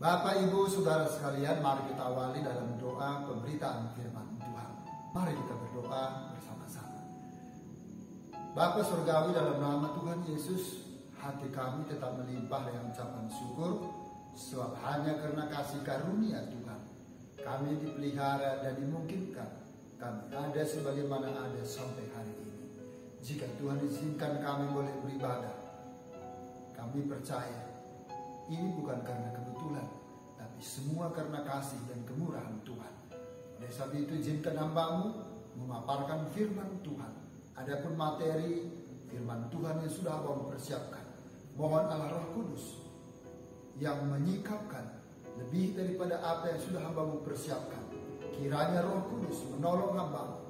Bapak, Ibu, Saudara sekalian, mari kita awali dalam doa pemberitaan firman Tuhan. Mari kita berdoa bersama-sama. Bapa Surgawi, dalam nama Tuhan Yesus, hati kami tetap melimpah dengan ucapan syukur, sebab hanya karena kasih karunia Tuhan, kami dipelihara dan dimungkinkan kami ada sebagaimana ada sampai hari ini. Jika Tuhan izinkan kami boleh beribadah, kami percaya ini bukan karena kebetulan, tapi semua karena kasih dan kemurahan Tuhan. Oleh sebab itu izinkan hamba-Mu memaparkan firman Tuhan. Adapun materi firman Tuhan yang sudah Hamba persiapkan, mohon Allah Roh Kudus yang menyingkapkan lebih daripada apa yang sudah Hamba-Mu persiapkan. Kiranya Roh Kudus menolong hamba-Mu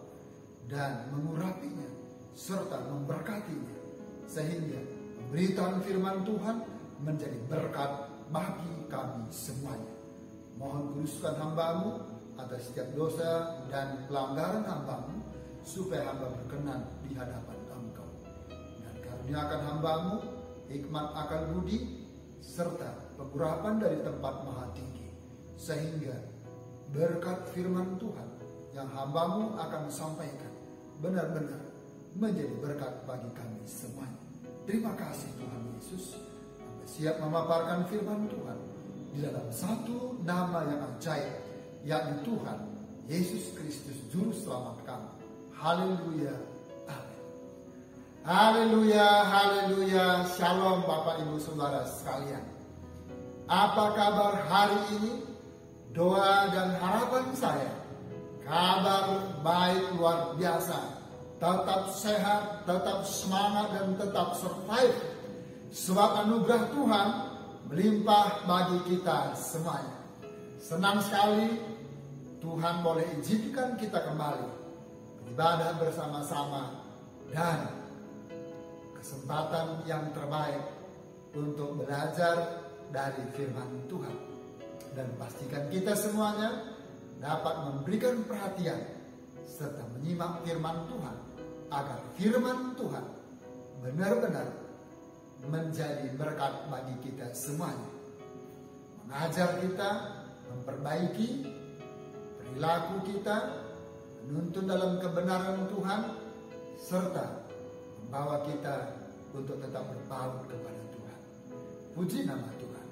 dan mengurapinya serta memberkatinya, sehingga pemberitaan firman Tuhan menjadi berkat bagi kami semuanya. Mohon kuduskan hamba-Mu atas setiap dosa dan pelanggaran hamba-Mu, supaya hamba berkenan di hadapan Engkau. Dan karuniakan hamba-Mu hikmat akal budi serta pengurapan dari tempat maha tinggi, sehingga berkat firman Tuhan yang hamba-Mu akan sampaikan benar-benar menjadi berkat bagi kami semuanya. Terima kasih Tuhan Yesus. Hamba siap memaparkan firman Tuhan di dalam satu nama yang ajaib, yakni Tuhan Yesus Kristus Juru Selamat kami. Haleluya, amin. Haleluya, haleluya. Shalom Bapak Ibu Saudara sekalian. Apa kabar hari ini? Doa dan harapan saya, kabar baik luar biasa. Tetap sehat, tetap semangat, dan tetap survive. Sebab anugerah Tuhan melimpah bagi kita semuanya. Senang sekali Tuhan boleh izinkan kita kembali beribadah bersama-sama, dan kesempatan yang terbaik untuk belajar dari firman Tuhan. Dan pastikan kita semuanya dapat memberikan perhatian serta menyimak firman Tuhan, agar firman Tuhan benar-benar menjadi berkat bagi kita semuanya. Mengajar kita, memperbaiki perilaku kita, menuntun dalam kebenaran Tuhan, serta membawa kita untuk tetap berpaut kepada Tuhan. Puji nama Tuhan.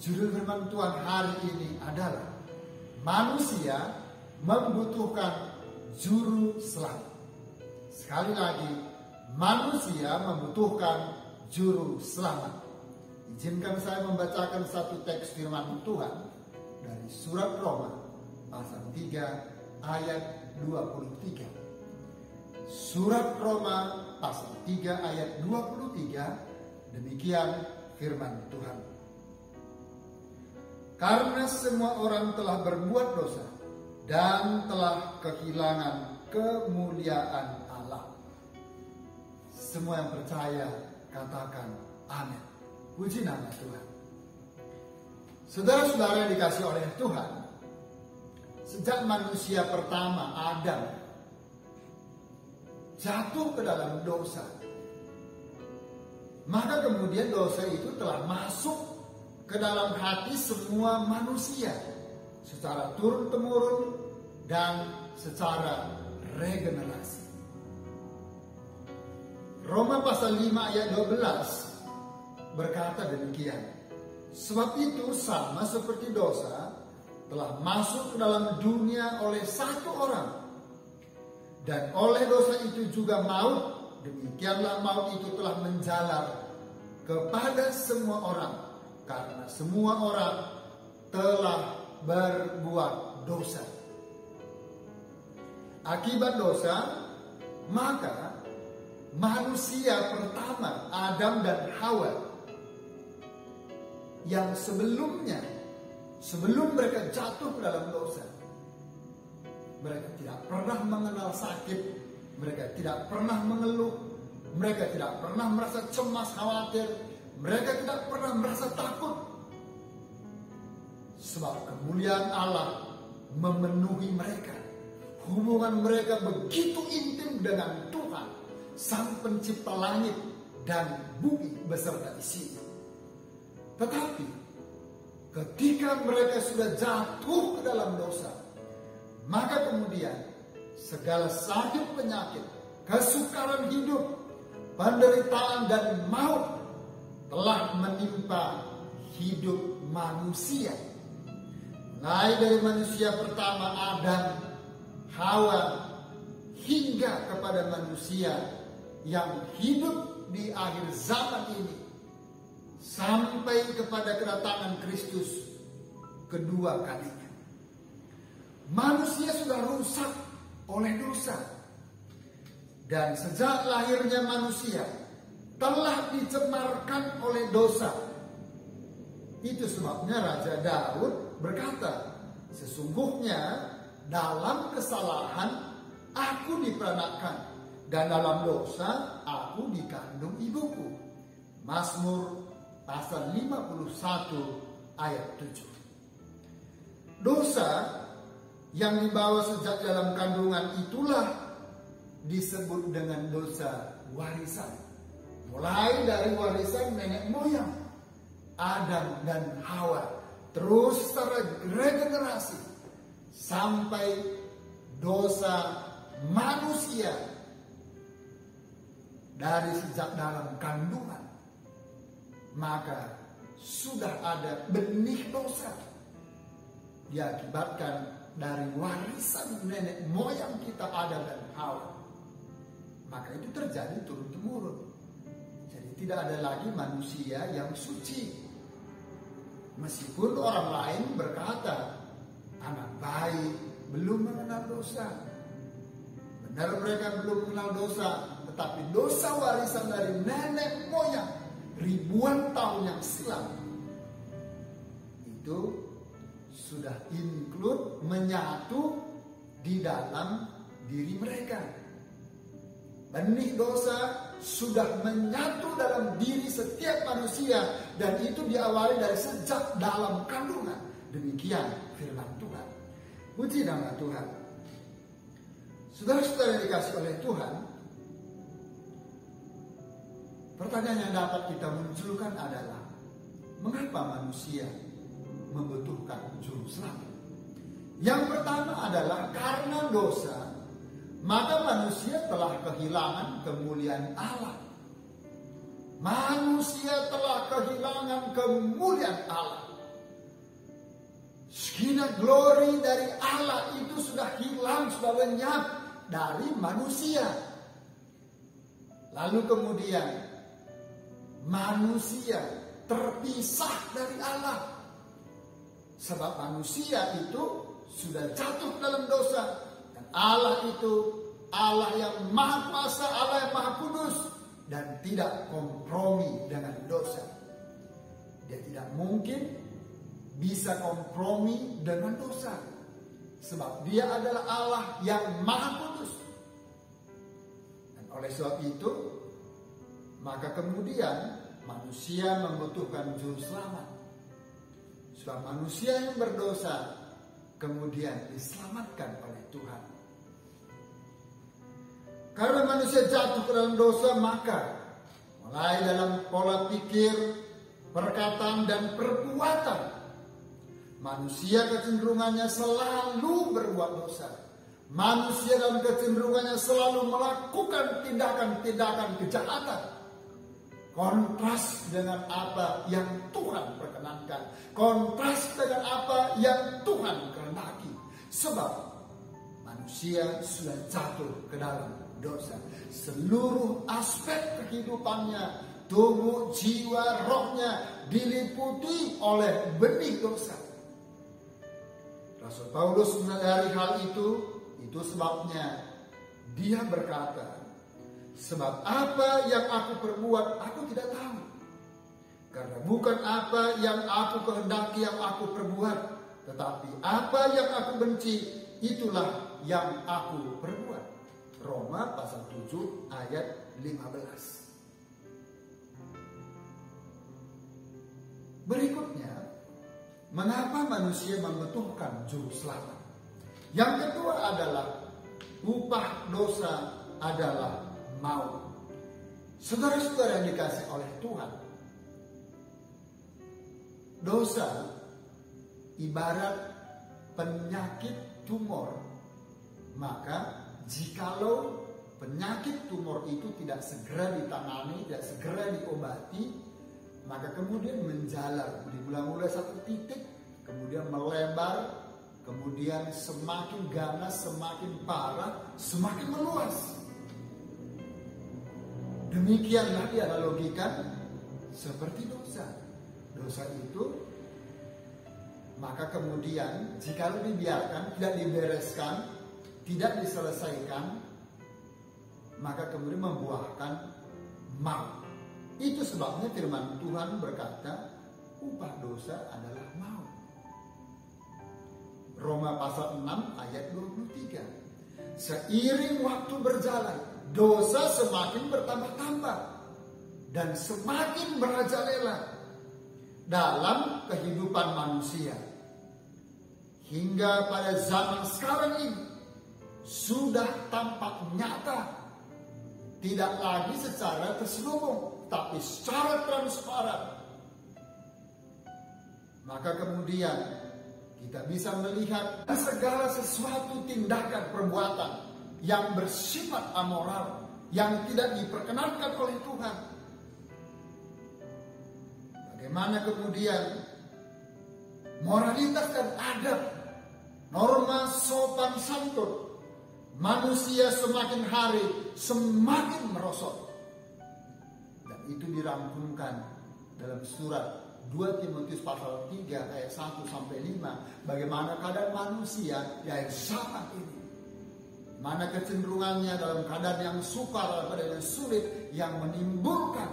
Judul firman Tuhan hari ini adalah manusia membutuhkan juru selamat. Sekali lagi, manusia membutuhkan juru selamat. Izinkan saya membacakan satu teks firman Tuhan dari surat Roma pasal 3 ayat 23. Surat Roma pasal 3 ayat 23, demikian firman Tuhan. Karena semua orang telah berbuat dosa dan telah kehilangan kemuliaan Allah. Semua yang percaya katakan amin. Puji nama Tuhan. Saudara-saudara yang dikasihi oleh Tuhan, sejak manusia pertama Adam jatuh ke dalam dosa, maka kemudian dosa itu telah masuk ke dalam hati semua manusia secara turun-temurun dan secara regenerasi. Roma pasal 5 ayat 12 berkata demikian. Sebab itu sama seperti dosa telah masuk ke dalam dunia oleh satu orang, dan oleh dosa itu juga maut. Demikianlah maut itu telah menjalar kepada semua orang, karena semua orang telah berbuat dosa. Akibat dosa, maka manusia pertama, Adam dan Hawa, yang sebelum mereka jatuh ke dalam dosa, mereka tidak pernah mengenal sakit, mereka tidak pernah mengeluh, mereka tidak pernah merasa cemas, khawatir, mereka tidak pernah merasa takut. Sebab kemuliaan Allah memenuhi mereka. Hubungan mereka begitu intim dengan Tuhan, Sang Pencipta langit dan bumi beserta isinya. Tetapi ketika mereka sudah jatuh ke dalam dosa, maka kemudian segala sakit penyakit, kesukaran hidup, penderitaan dan maut telah menimpa hidup manusia. Mulai dari manusia pertama Adam, Hawa, hingga kepada manusia yang hidup di akhir zaman ini, sampai kepada kedatangan Kristus kedua kalinya. Manusia sudah rusak oleh dosa. Dan sejak lahirnya manusia telah dicemarkan oleh dosa. Itu sebabnya Raja Daud berkata, sesungguhnya dalam kesalahan aku diperanakan, dan dalam dosa aku dikandung ibuku. Mazmur pasal 51 ayat 7. Dosa yang dibawa sejak dalam kandungan itulah disebut dengan dosa warisan. Mulai dari warisan nenek moyang Adam dan Hawa, terus secara regenerasi sampai dosa manusia dari sejak dalam kandungan. Maka sudah ada benih dosa diakibatkan dari warisan nenek moyang kita Adam dan Hawa. Maka itu terjadi turun-temurun. Jadi tidak ada lagi manusia yang suci. Meskipun orang lain berkata, anak baik belum mengenal dosa. Benar, mereka belum mengenal dosa, tetapi dosa warisan dari nenek moyang ribuan tahun yang silam itu sudah include, menyatu di dalam diri mereka. Benih dosa sudah menyatu dalam diri setiap manusia, dan itu diawali dari sejak dalam kandungan. Demikian firman Tuhan. Puji nama Tuhan. Saudara-saudara yang dikasih oleh Tuhan, pertanyaan yang dapat kita munculkan adalah, mengapa manusia membutuhkan juru selamat? Yang pertama adalah karena dosa, maka manusia telah kehilangan kemuliaan Allah. Manusia telah kehilangan kemuliaan Allah. Skina glory dari Allah itu sudah hilang, sudah lenyap dari manusia. Lalu kemudian manusia terpisah dari Allah. Sebab manusia itu sudah jatuh dalam dosa. Dan Allah itu Allah yang maha kuasa, Allah yang maha kudus, dan tidak kompromi dengan dosa. Dia tidak mungkin bisa kompromi dengan dosa. Sebab dia adalah Allah yang maha kudus. Dan oleh sebab itu, maka kemudian manusia membutuhkan juru selamat. Sebab manusia yang berdosa kemudian diselamatkan oleh Tuhan. Karena manusia jatuh ke dalam dosa, maka mulai dalam pola pikir, perkataan dan perbuatan, manusia kecenderungannya selalu berbuat dosa. Manusia dalam kecenderungannya selalu melakukan tindakan-tindakan kejahatan. Kontras dengan apa yang Tuhan perkenankan. Kontras dengan apa yang Tuhan kehendaki. Sebab manusia sudah jatuh ke dalam dosa. Seluruh aspek kehidupannya, tubuh, jiwa, rohnya diliputi oleh benih dosa. Rasul Paulus menyadari hal itu sebabnya dia berkata, sebab apa yang aku perbuat aku tidak tahu. Karena bukan apa yang aku kehendaki yang aku perbuat, tetapi apa yang aku benci itulah yang aku perbuat. Roma pasal 7 ayat 15. Berikutnya, mengapa manusia membutuhkan juru selamat? Yang kedua adalah upah dosa adalah maut. Saudara-saudara yang dikasih oleh Tuhan, dosa ibarat penyakit tumor. Maka jikalau penyakit tumor itu tidak segera ditangani, tidak segera diobati, maka kemudian menjalar, dimulai satu titik, kemudian melebar, kemudian semakin ganas, semakin parah, semakin meluas. Demikianlah dianalogikan seperti dosa. Dosa itu, maka kemudian jika dibiarkan, tidak dibereskan, tidak diselesaikan, maka kemudian membuahkan maut. Itu sebabnya firman Tuhan berkata, upah dosa adalah maut. Roma pasal 6 ayat 23. Seiring waktu berjalan, dosa semakin bertambah-tambah dan semakin merajalela dalam kehidupan manusia. Hingga pada zaman sekarang ini sudah tampak nyata, tidak lagi secara terselubung, tapi secara transparan. Maka kemudian kita bisa melihat segala sesuatu tindakan perbuatan yang bersifat amoral, yang tidak diperkenankan oleh Tuhan. Bagaimana kemudian moralitas dan adab, norma sopan santun manusia semakin hari semakin merosot. Dan itu dirangkumkan dalam surat 2 Timotius pasal 3 ayat 1 sampai 5. Bagaimana keadaan manusia di akhir zaman ini. Mana kecenderungannya dalam keadaan yang sukar, dalam keadaan yang sulit, yang menimbulkan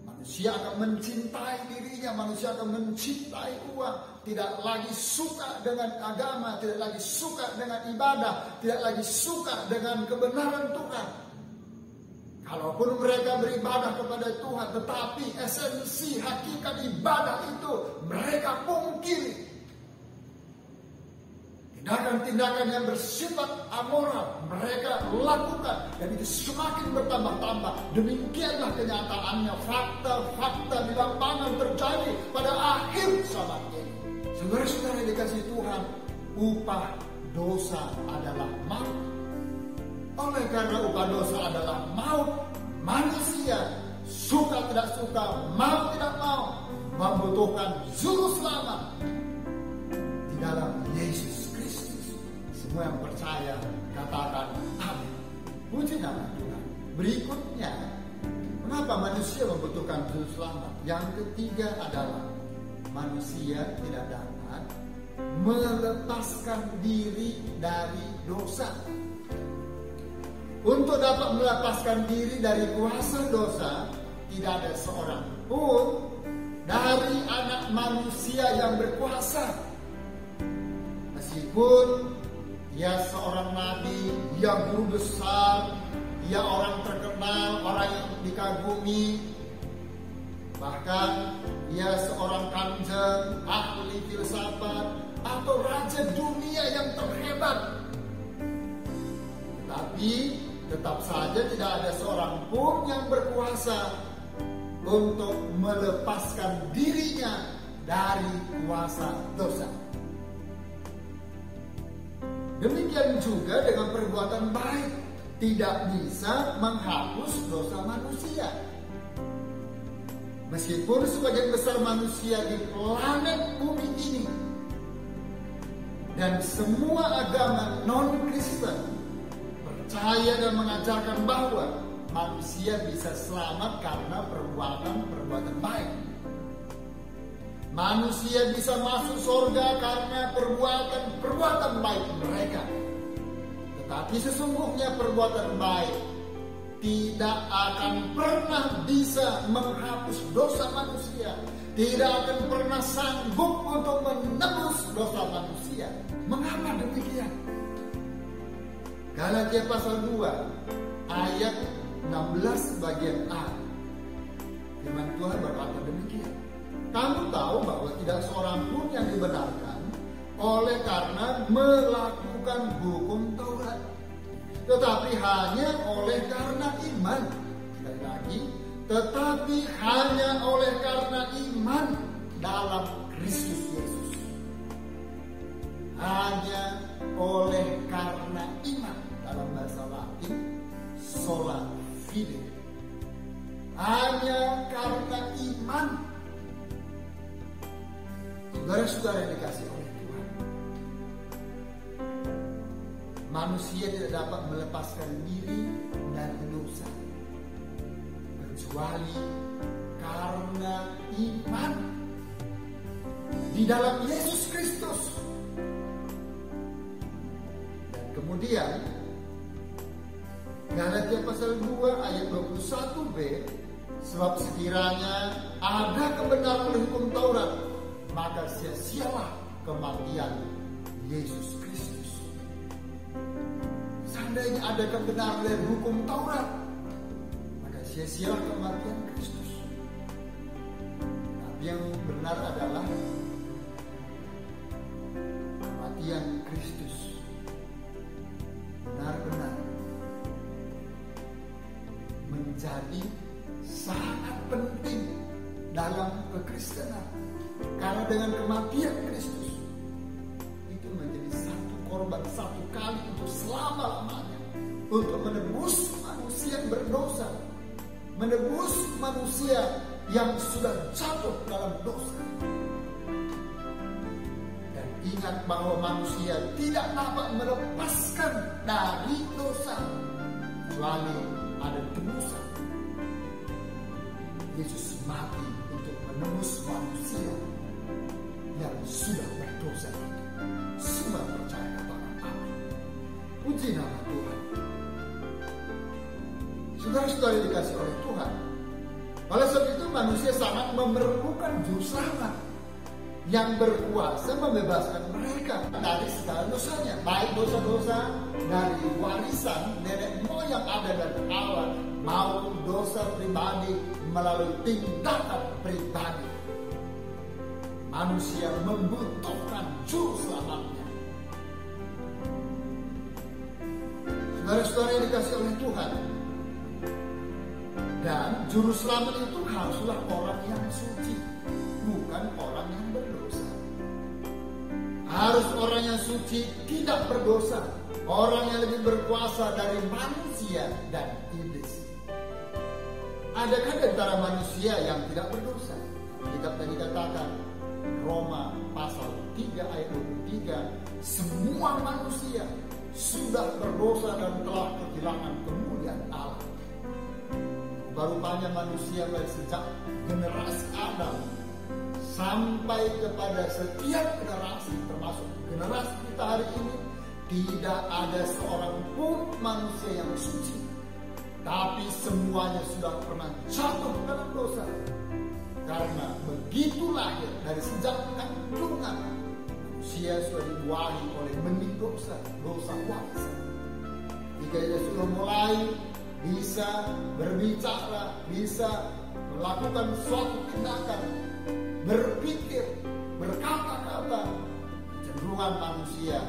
manusia akan mencintai dirinya, manusia akan mencintai uang, tidak lagi suka dengan agama, tidak lagi suka dengan ibadah, tidak lagi suka dengan kebenaran Tuhan. Kalaupun mereka beribadah kepada Tuhan, tetapi esensi hakikat ibadah itu mereka pungkiri. Tindakan-tindakan yang bersifat amoral mereka lakukan, dan itu semakin bertambah-tambah. Demikianlah kenyataannya, fakta-fakta di lapangan terjadi pada akhir zaman ini. Saudara-saudara yang dikasihi Tuhan, upah dosa adalah maut. Oleh karena upah dosa adalah maut, manusia suka tidak suka, mau tidak mau, membutuhkan juru selamat di dalam Yesus. Semua yang percaya katakan amin. Puji nama Tuhan. Berikutnya, kenapa manusia membutuhkan juru selamat? Yang ketiga adalah manusia tidak dapat melepaskan diri dari dosa. Untuk dapat melepaskan diri dari kuasa dosa, tidak ada seorang pun dari anak manusia yang berkuasa. Meskipun ia seorang nabi, ia guru besar, ia orang terkenal, orang yang dikagumi, bahkan ia seorang kanjeng, ahli filsafat, atau raja dunia yang terhebat. Tapi tetap saja tidak ada seorang pun yang berkuasa untuk melepaskan dirinya dari kuasa dosa. Demikian juga dengan perbuatan baik, tidak bisa menghapus dosa manusia. Meskipun sebagian besar manusia di planet bumi ini dan semua agama non-Kristen percaya dan mengajarkan bahwa manusia bisa selamat karena perbuatan baik. Manusia bisa masuk surga karena perbuatan baik mereka. Tetapi sesungguhnya perbuatan baik tidak akan pernah bisa menghapus dosa manusia. Tidak akan pernah sanggup untuk menebus dosa manusia. Mengapa demikian? Galatia pasal 2 ayat 16 bagian A. Firman Tuhan berkata demikian. Kamu tahu bahwa tidak seorang pun yang dibenarkan oleh karena melakukan hukum Taurat, tetapi hanya oleh karena iman. Sekali lagi, tetapi hanya oleh karena iman dalam Kristus Yesus. hanya oleh karena iman. Dalam bahasa Latin, sola fide. Hanya karena iman. Saudara-saudara yang dikasih oleh Tuhan, manusia tidak dapat melepaskan diri dari dosa kecuali karena iman di dalam Yesus Kristus. Dan kemudian Galatia pasal 2 ayat 21b, sebab sekiranya ada kebenaran oleh hukum Taurat, maka sia-sialah kematian Yesus Kristus. Seandainya ada kebenaran dari hukum Taurat, maka sia-sialah kematian Kristus. Tapi yang benar adalah kematian Kristus benar-benar menjadi sangat penting dalam kekristenan. Karena dengan kematian Kristus itu menjadi satu korban satu kali untuk selama-lamanya, untuk menebus manusia yang berdosa, menebus manusia yang sudah jatuh dalam dosa. Dan ingat bahwa manusia tidak dapat melepaskan dari dosa kecuali ada tebusan. Yesus mati untuk menebus manusia yang sudah berdosa itu. Semua percaya kepada Allah. Puji nama Tuhan. Saudara-saudara dikasih oleh Tuhan, oleh sebab itu manusia sangat memerlukan juru selamat yang berkuasa membebaskan mereka dari segala dosanya, baik dosa-dosa dari warisan nenek moyang ada dari awal maupun dosa pribadi melalui tindakan pribadi. Manusia membutuhkan juru selamatnya. Saudara-saudara yang dikasih oleh Tuhan, dan juru selamat itu haruslah orang yang suci, bukan orang yang berdosa. Harus orang yang suci, tidak berdosa, orang yang lebih berkuasa dari manusia dan iblis. Adakah di antara manusia yang tidak berdosa? Kitab tadi katakan, Roma pasal 3 ayat 23, semua manusia sudah berdosa dan telah kehilangan kemuliaan Allah. Rupanya manusia dari sejak generasi Adam sampai kepada setiap generasi, termasuk generasi kita hari ini, tidak ada seorang pun manusia yang suci. Tapi semuanya sudah pernah jatuh dalam dosa. Karena begitu lahir dari sejak kandungan, manusia sudah dibuahi oleh benih dosa, dosa warisan. Jika dia sudah mulai bisa berbicara, bisa melakukan suatu tindakan, berpikir, berkata-kata, kecenderungan manusia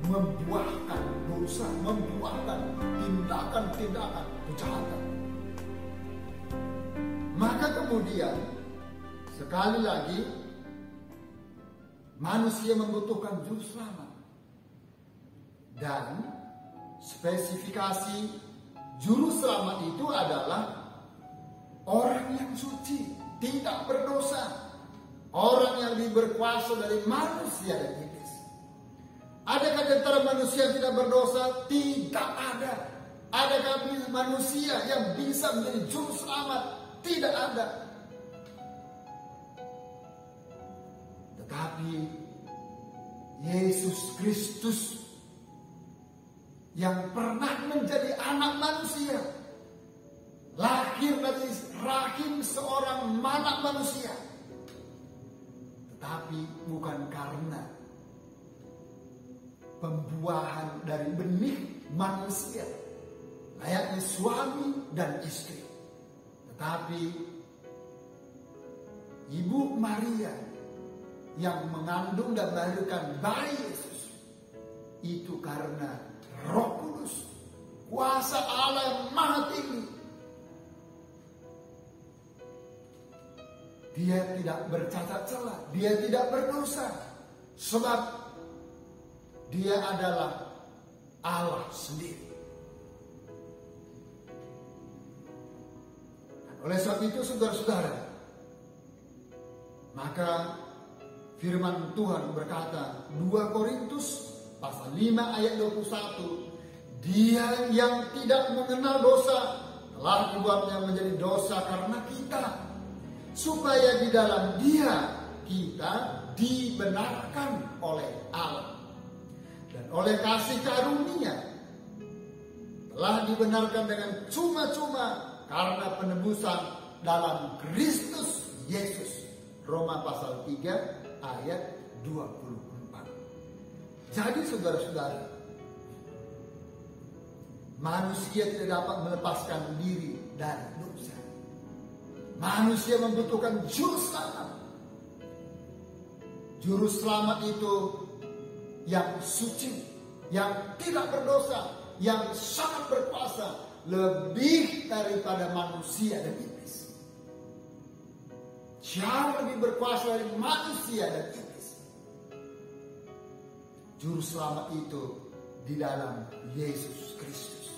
membuahkan dosa, membuahkan tindakan-tindakan kejahatan. Maka kemudian sekali lagi manusia membutuhkan juru selamat, dan spesifikasi juru selamat itu adalah orang yang suci, tidak berdosa, orang yang lebih berkuasa dari manusia dan iblis. Adakah di antara manusia yang tidak berdosa? Tidak ada. Adakah manusia yang bisa menjadi juru selamat? Tidak ada. Tetapi Yesus Kristus yang pernah menjadi anak manusia, lahir dari rahim seorang anak manusia, tetapi bukan karena pembuahan dari benih manusia layaknya suami dan istri, tetapi Ibu Maria yang mengandung dan melahirkan bayi Yesus itu karena Roh Kudus, kuasa Allah yang maha tinggi. Dia tidak bercacat celah, dia tidak berdosa. Sebab Dia adalah Allah sendiri. Dan oleh sebab itu saudara-saudara, maka firman Tuhan berkata 2 Korintus pasal 5 ayat 21, Dia yang tidak mengenal dosa telah dibuatnya menjadi dosa karena kita, supaya di dalam Dia kita dibenarkan oleh Allah. Dan oleh kasih karunia telah dibenarkan dengan cuma-cuma karena penebusan dalam Kristus Yesus. Roma pasal 3 ayat 24. Jadi saudara-saudara, manusia tidak dapat melepaskan diri dari dosa. Manusia membutuhkan juru selamat. Juru selamat itu yang suci, yang tidak berdosa, yang sangat berkuasa, lebih daripada manusia dan iblis. Jauh lebih berkuasa dari manusia dan iblis. Juru selamat itu di dalam Yesus Kristus.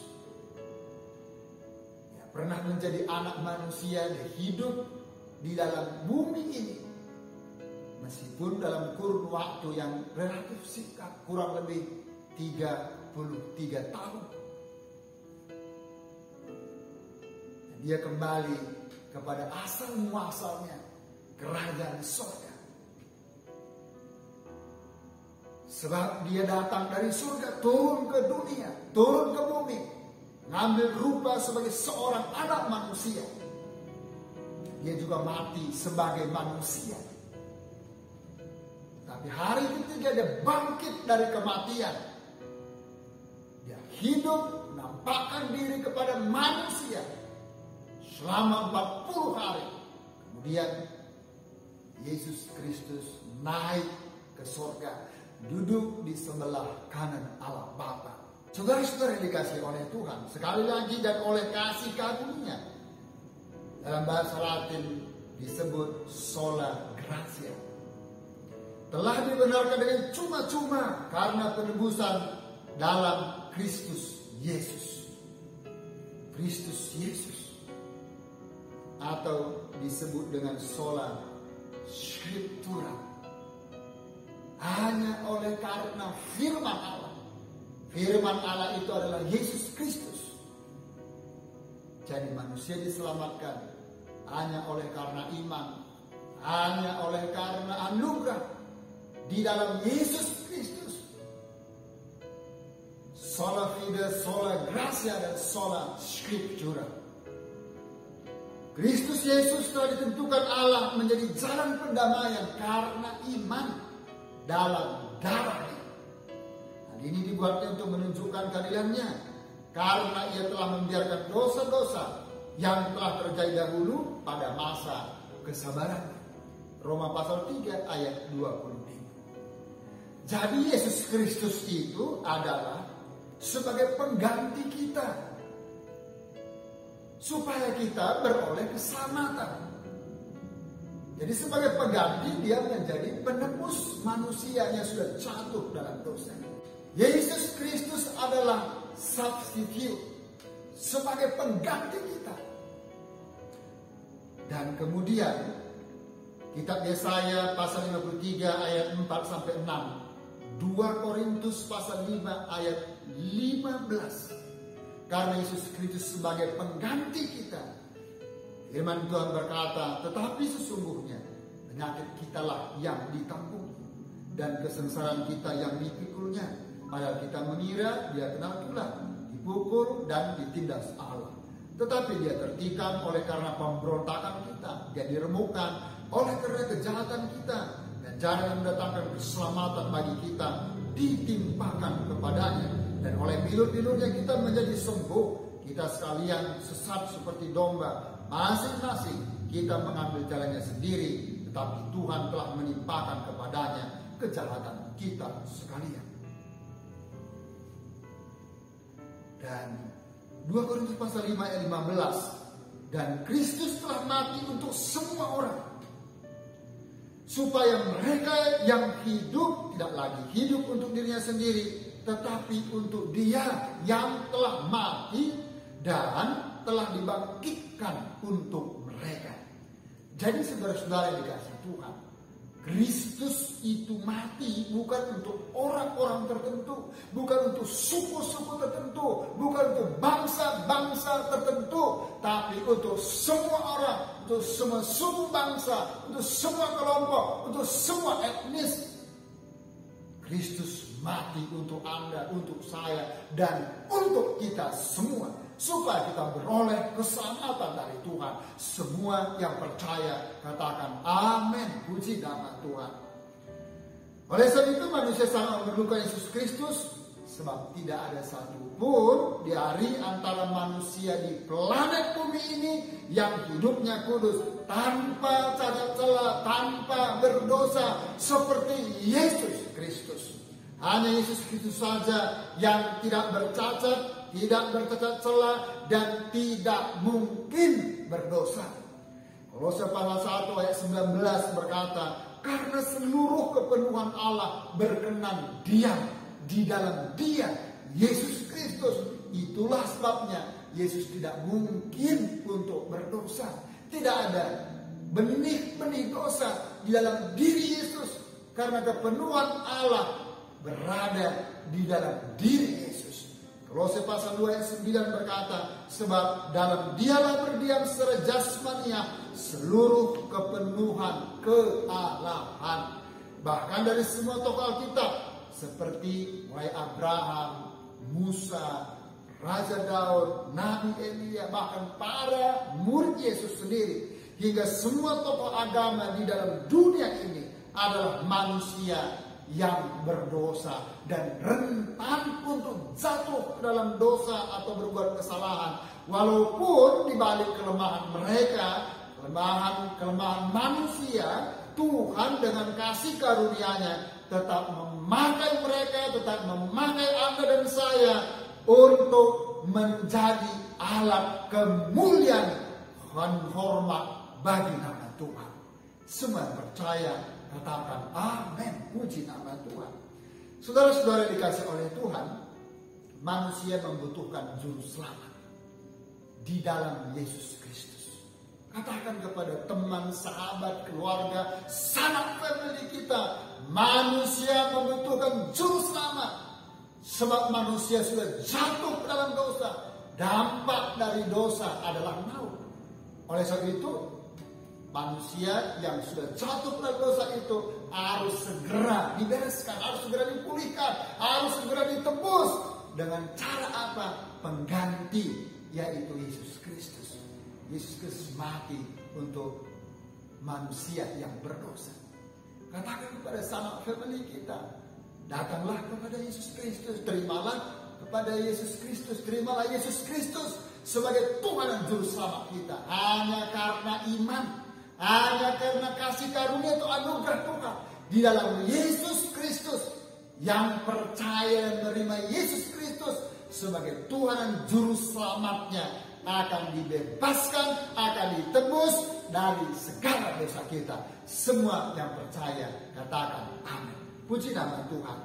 Ya, pernah menjadi anak manusia dan hidup di dalam bumi ini. Meskipun dalam kurun waktu yang relatif singkat, kurang lebih 33 tahun. Dan dia kembali kepada asal muasalnya, kerajaan surga. Sebab dia datang dari surga, turun ke dunia, turun ke bumi, mengambil rupa sebagai seorang anak manusia. Dia juga mati sebagai manusia. Tapi hari ketiga dia bangkit dari kematian. Dia hidup, menampakkan diri kepada manusia selama 40 hari. Kemudian Yesus Kristus naik ke surga, duduk di sebelah kanan Allah Bapa. Saudara-saudara yang dikasihi oleh Tuhan, sekali lagi dan oleh kasih karunia, dalam bahasa Latin disebut sola gratia, telah dibenarkan dengan cuma-cuma karena penebusan dalam Kristus Yesus. Kristus Yesus, atau disebut dengan sola scriptura, hanya oleh karena firman Allah. Firman Allah itu adalah Yesus Kristus. Jadi manusia diselamatkan hanya oleh karena iman, hanya oleh karena anugerah di dalam Yesus Kristus. Sola fide, sola gratia, dan sola scriptura. Kristus Yesus telah ditentukan Allah menjadi jalan pendamaian karena iman dalam darahnya. Hal ini dibuatnya untuk menunjukkan keadilannya, karena ia telah membiarkan dosa-dosa yang telah terjadi dahulu pada masa kesabarannya. Roma pasal 3 ayat 25. Jadi Yesus Kristus itu adalah sebagai pengganti kita, supaya kita beroleh keselamatan. Jadi sebagai pengganti dia menjadi penebus manusia yang sudah jatuh dalam dosa. Yesus Kristus adalah substitute, sebagai pengganti kita. Dan kemudian kitab Yesaya pasal 53 ayat 4 sampai 6. 2 Korintus pasal 5 ayat 15. Karena Yesus Kristus sebagai pengganti kita, firman Tuhan berkata, tetapi sesungguhnya penyakit kitalah yang ditanggung dan kesengsaraan kita yang dipikulnya. Padahal kita mengira dia kena tulah, dipukul dan ditindas Allah. Tetapi dia tertikam oleh karena pemberontakan kita, dia diremukkan oleh karena kejahatan kita, dan cara yang mendatangkan keselamatan bagi kita ditimpakan kepadanya. Dan oleh bilur-bilurnya kita menjadi sembuh. Kita sekalian sesat seperti domba, masing-masing kita mengambil jalannya sendiri, tetapi Tuhan telah menimpakan kepadanya kejahatan kita sekalian. Dan 2 Korintus pasal 5 ayat 15, dan Kristus telah mati untuk semua orang, supaya mereka yang hidup tidak lagi hidup untuk dirinya sendiri, tetapi untuk Dia yang telah mati dan telah dibangkitkan untuk mereka. Jadi saudara-saudara yang dikasihi Tuhan, Kristus itu mati bukan untuk orang-orang tertentu, bukan untuk suku-suku tertentu, bukan untuk bangsa-bangsa tertentu, tapi untuk semua orang, untuk semua suku bangsa, untuk semua kelompok, untuk semua etnis. Kristus mati untuk Anda, untuk saya, dan untuk kita semua, supaya kita beroleh keselamatan dari Tuhan. Semua yang percaya katakan amin, puji nama Tuhan. Oleh sebab itu manusia sangat memerlukan Yesus Kristus, sebab tidak ada satupun di hari antara manusia di planet bumi ini yang hidupnya kudus, tanpa cacat celah, tanpa berdosa seperti Yesus Kristus. Hanya Yesus Kristus saja yang tidak bercacat, tidak bercacat celah, dan tidak mungkin berdosa. Kolose pasal 1 ayat 19 berkata, karena seluruh kepenuhan Allah berkenan diam di dalam Dia, Yesus Kristus. Itulah sebabnya Yesus tidak mungkin untuk berdosa. Tidak ada benih-benih dosa di dalam diri Yesus, karena kepenuhan Allah berada di dalam diri Yesus. Kolose pasal 2 ayat 9 berkata, sebab dalam Dialah berdiam secara jasmania seluruh kepenuhan kealahan. Bahkan dari semua tokoh Alkitab, seperti mulai Abraham, Musa, Raja Daud, Nabi Elia, bahkan para murid Yesus sendiri, hingga semua tokoh agama di dalam dunia ini adalah manusia yang berdosa dan rentan untuk jatuh ke dalam dosa atau berbuat kesalahan. Walaupun di balik kelemahan mereka, kelemahan manusia, Tuhan dengan kasih karunia-Nya tetap memakai mereka, tetap memakai Anda dan saya untuk menjadi alat kemuliaan dan hormat bagi nama Tuhan. Semua yang percaya katakan amin, puji nama Tuhan. Saudara-saudara dikasih oleh Tuhan, manusia membutuhkan juru selamat di dalam Yesus Kristus. Katakan kepada teman, sahabat, keluarga, sanak family kita, manusia membutuhkan juru selamat. Sebab manusia sudah jatuh ke dalam dosa. Dampak dari dosa adalah maut. Oleh sebab itu, manusia yang sudah jatuh ke dalam dosa itu harus segera dibereskan, harus segera dipulihkan, harus segera ditebus. Dengan cara apa? Pengganti, yaitu Yesus Kristus. Yesus Kristus mati untuk manusia yang berdosa. Katakan kepada sanak family kita, datanglah kepada Yesus Kristus, terimalah kepada Yesus Kristus, terimalah Yesus Kristus sebagai Tuhan dan Juru Selamat kita. Hanya karena iman, hanya karena kasih karunia atau anugerah Tuhan di dalam Yesus Kristus, yang percaya dan menerima Yesus Kristus sebagai Tuhan dan Juru Selamatnya akan dibebaskan, akan ditebus dari segala dosa kita. Semua yang percaya katakan amin. Puji nama Tuhan.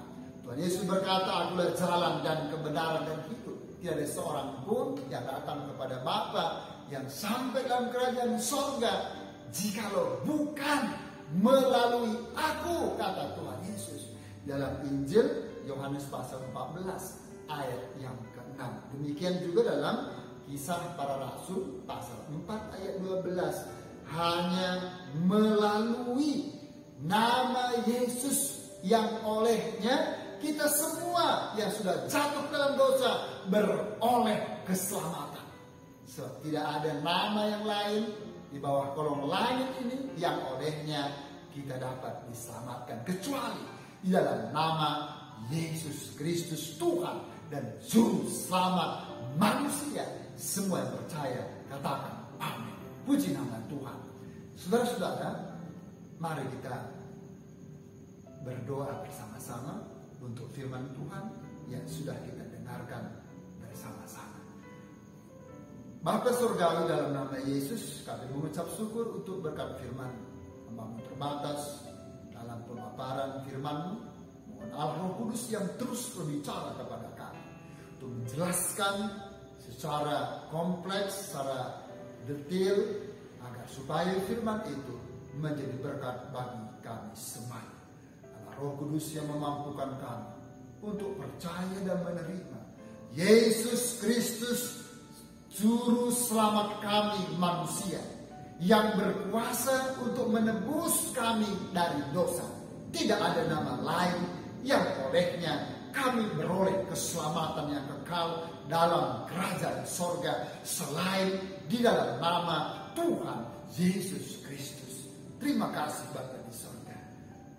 Tuhan Yesus berkata, akulah jalan dan kebenaran dan hidup. Tidak ada seorang pun yang datang kepada Bapa yang sampai dalam kerajaan sorga jikalau bukan melalui aku, kata Tuhan Yesus dalam Injil Yohanes pasal 14 ayat yang ke-6. Demikian juga dalam Kisah Para Rasul pasal 4 ayat 12. Hanya melalui nama Yesus yang olehnya kita semua yang sudah jatuh dalam dosa beroleh keselamatan. Sebab tidak ada nama yang lain di bawah kolong langit ini yang olehnya kita dapat diselamatkan kecuali di dalam nama Yesus Kristus, Tuhan dan Juru Selamat manusia. Semua yang percaya katakan amin. Puji nama Tuhan. Saudara-saudara, mari kita berdoa bersama-sama untuk firman Tuhan yang sudah kita dengarkan bersama-sama. Bapa Surgawi, dalam nama Yesus kami mengucap syukur untuk berkat firman. Hamba terbatas, dalam pemaparan firman-Mu. Mohon Allah Roh Kudus yang terus berbicara kepada kami untuk menjelaskan secara kompleks, secara detail, agar supaya firman itu menjadi berkat bagi kami semua. Allah Roh Kudus yang memampukan kami untuk percaya dan menerima Yesus Kristus, Juru Selamat kami manusia, yang berkuasa untuk menebus kami dari dosa. Tidak ada nama lain yang olehnya kami beroleh keselamatan yang kekal dalam kerajaan sorga selain di dalam nama Tuhan Yesus Kristus. Terima kasih Bapa di sorga.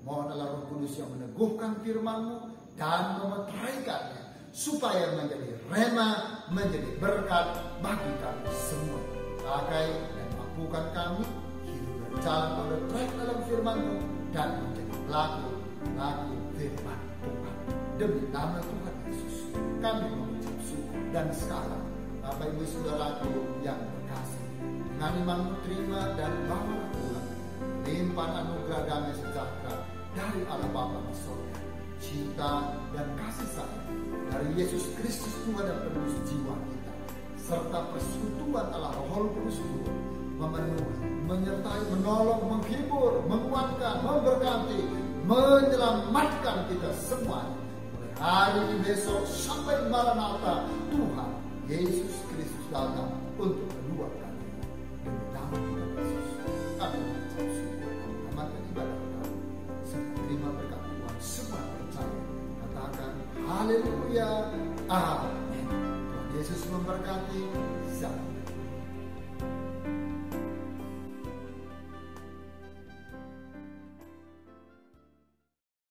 Mohon Allah Roh Kudus yang meneguhkan firman-Mu dan memeteraikannya, supaya menjadi rema, menjadi berkat bagi kami semua. Pakai dan mampukan kami hidup berjalan pada track dalam firman-Mu dan menjadi pelaku firman Tuhan. Demi nama Tuhan Yesus kami mengucap syukur. Dan sekarang Bapak Ibu Saudaraku yang berkasih, dengan iman-Mu terima dan bawa pulang limpahan anugerah damai sejahtera dari Allah Bapa di surga, cinta dan kasih sayang dari Yesus Kristus Tuhan dan penebus jiwa kita, serta persekutuan Allah Roh Kudus memenuhi, menyertai, menolong, menghibur, menguatkan, memberkati, menyelamatkan kita semua mulai hari ini, besok sampai Maranatha Tuhan Yesus Kristus datang untuk kedua kali. Demi nama Tuhan Yesus kami mengucap syukur dan mengamalkan ibadah kami. Terima berkat Tuhan semua percaya. Katakan haleluya, amin. Tuhan Yesus memberkati. Shalom.